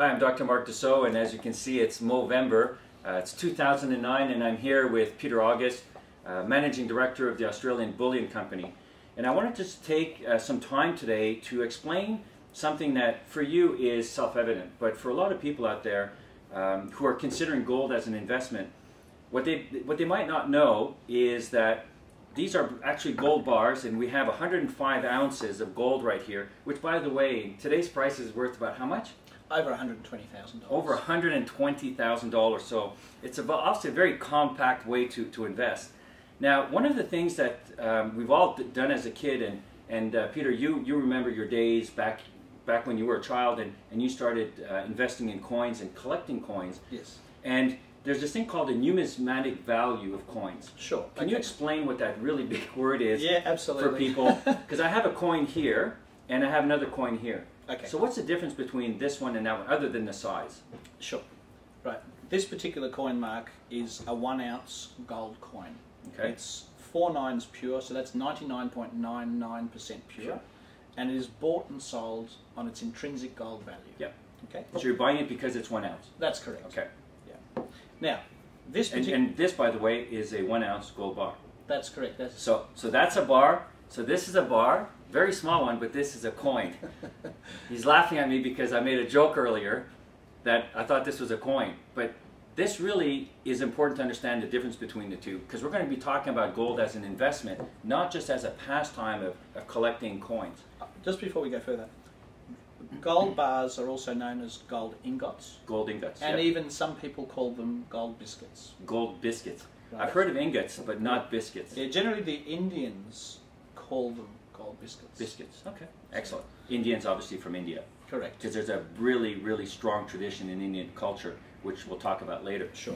Hi, I'm Dr. Marc Dussault, and as you can see, it's Movember. It's 2009, and I'm here with Peter August, Managing Director of the Australian Bullion Company. And I wanted to take some time today to explain something that for you is self-evident, but for a lot of people out there who are considering gold as an investment, what they might not know is that these are actually gold bars, and we have 105 ounces of gold right here, which, by the way, today's price is worth about how much? Over $120,000. Over $120,000. So it's obviously a very compact way to invest. Now, one of the things that we've all done as a kid, and Peter, you remember your days back when you were a child, and you started investing in coins and collecting coins. Yes. And there's this thing called the numismatic value of coins. Sure. Can you explain what that really big word is? Yeah, absolutely. For people? Because I have a coin here, and I have another coin here. Okay. So what's the difference between this one and that one, other than the size? Sure. Right. This particular coin, Mark, is a 1 ounce gold coin. Okay. It's 4 nines pure, so that's 99.99% pure. Sure. And it is bought and sold on its intrinsic gold value. Yep. Okay. So you're buying it because it's 1 ounce? That's correct. Okay. Yeah. Now, this particular... And this, by the way, is a 1 ounce gold bar. That's correct. So that's a bar. So this is a bar. Very small one, but this is a coin. He's laughing at me because I made a joke earlier that I thought this was a coin. But this really is important to understand the difference between the two, because we're going to be talking about gold as an investment, not just as a pastime of collecting coins. Just before we go further, gold bars are also known as gold ingots. Gold ingots. And yep. even some people call them gold biscuits. Gold biscuits. Right. I've heard of ingots, but not biscuits. Yeah, generally the Indians call them gold biscuits. Biscuits. Okay. Excellent. Indians, obviously from India. Correct. Because there's a really, really strong tradition in Indian culture, which we'll talk about later. Sure.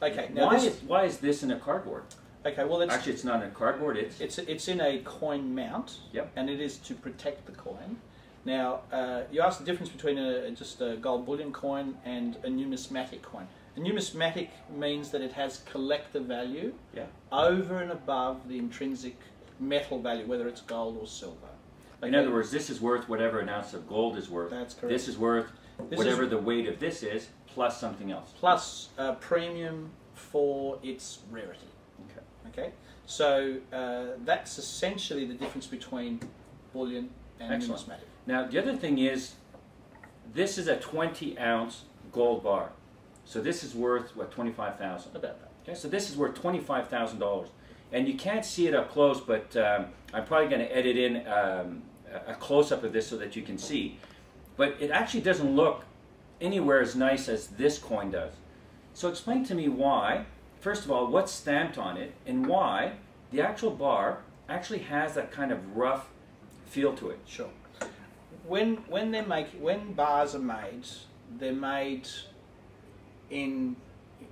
Okay. Now why is this in a cardboard? Okay. Well, actually, it's not in a cardboard. It's in a coin mount. Yep. And it is to protect the coin. Now, you asked the difference between just a gold bullion coin and a numismatic coin. A numismatic means that it has collector value, yeah, over and above the intrinsic metal value, whether it's gold or silver. Okay. In other words, this is worth whatever an ounce of gold is worth. That's correct. This is worth whatever the weight of this is, plus something else. Plus a premium for its rarity. Okay. Okay. So that's essentially the difference between bullion and numismatic. Now, the other thing is, this is a 20-ounce gold bar. So this is worth, what, $25,000? About that. Okay, so this is worth $25,000. And you can't see it up close, but I'm probably going to edit in a close-up of this so that you can see. But it actually doesn't look anywhere as nice as this coin does. So explain to me why, first of all, what's stamped on it, and why the actual bar actually has that kind of rough feel to it. Sure. When bars are made, they're made in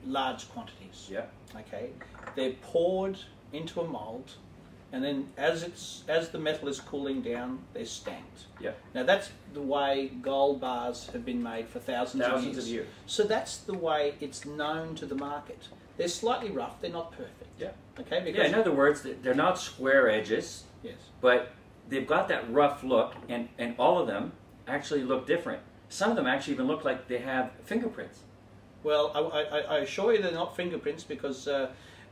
large quantities. Yeah. Okay. They're poured into a mold, and then as the metal is cooling down, they're stamped. Yeah. Now that's the way gold bars have been made for thousands of years. So that's the way it's known to the market. They're slightly rough. They're not perfect. Yeah. Okay. Because yeah. In other words, they're not square edges. Yes. But they've got that rough look, and all of them actually look different. Some of them actually even look like they have fingerprints. Well, I assure you they're not fingerprints, because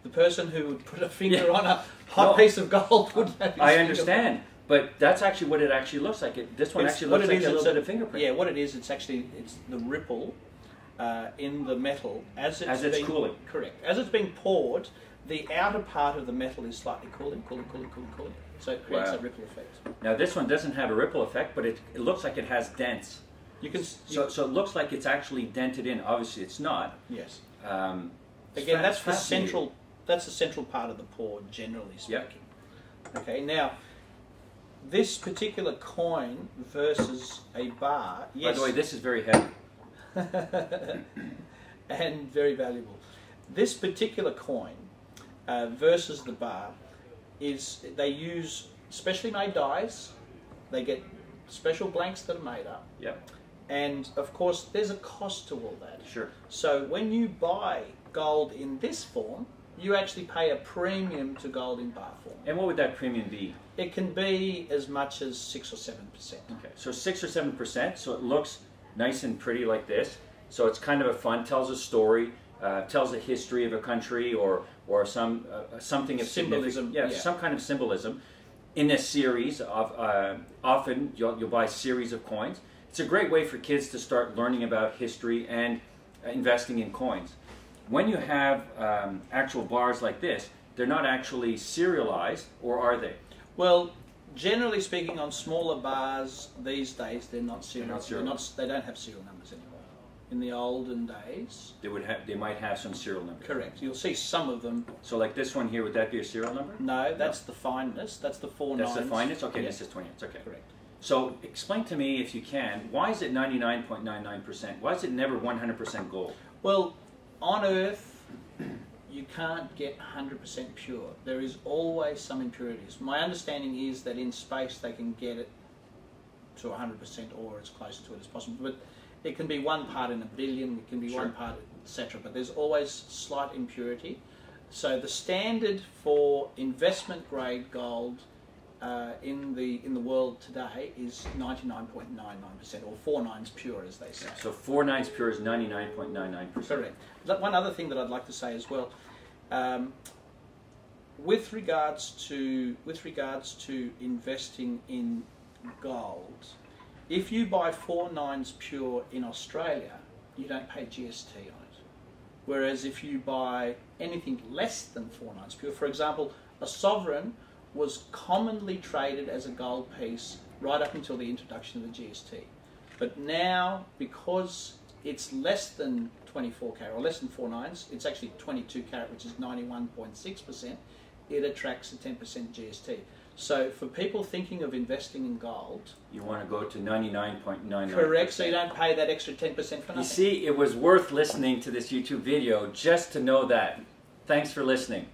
the person who would put a finger on a hot piece of gold would have his I understand, but that's actually what it actually looks like. This one actually looks like a little bit of fingerprint. Yeah, what it is, it's the ripple in the metal as it's cooling. Correct. As it's being poured, the outer part of the metal is slightly cooling. So it creates a ripple effect. Now this one doesn't have a ripple effect, but it looks like it has dents. So it looks like it's actually dented in. Obviously, it's not. Yes. Again, that's the central. That's the central part of the pour, generally speaking. Yep. Okay. Now, this particular coin versus a bar. Yes. By the way, this is very heavy. And very valuable. This particular coin versus the bar is they use specially made dies. They get special blanks that are made up. Yep. And of course, there's a cost to all that. Sure. So when you buy gold in this form, you actually pay a premium to gold in bar form. And what would that premium be? It can be as much as 6 or 7%. Okay, so 6 or 7%. So it looks nice and pretty like this. So it's kind of a fun, tells a story, tells a history of a country or something of symbolism. Yeah, some kind of symbolism. In a series of, often you'll buy a series of coins. It's a great way for kids to start learning about history and investing in coins. When you have actual bars like this, they're not actually serialized, or are they? Well, generally speaking, on smaller bars these days, they're not serial. They don't have serial numbers anymore. In the olden days, they might have some serial numbers. Correct. You'll see some of them. So, like this one here, would that be a serial number? No, that's the fineness. That's the 4 nines. That's the fineness. Okay, yeah. This is 20. It's okay. Correct. So, explain to me, if you can, why is it 99.99%? Why is it never 100% gold? Well, on Earth, you can't get 100% pure. There is always some impurities. My understanding is that in space they can get it to 100% or as close to it as possible. But it can be 1 part in a billion, it can be Sure. 1 part, etc. But there's always slight impurity. So the standard for investment grade gold in the world today is 99.99%, or 4 nines pure, as they say. So 4 nines pure is 99.99%. Correct. One other thing that I'd like to say as well, with regards to investing in gold, if you buy 4 nines pure in Australia, you don't pay GST on it. Whereas if you buy anything less than 4 nines pure, for example, a sovereign was commonly traded as a gold piece right up until the introduction of the GST. But now, because it's less than 24 carat, or less than 4 nines, it's actually 22 carat, which is 91.6%, it attracts a 10% GST. So for people thinking of investing in gold, you want to go to 99.99%. Correct, so you don't pay that extra 10% for nothing. You see, it was worth listening to this YouTube video just to know that. Thanks for listening.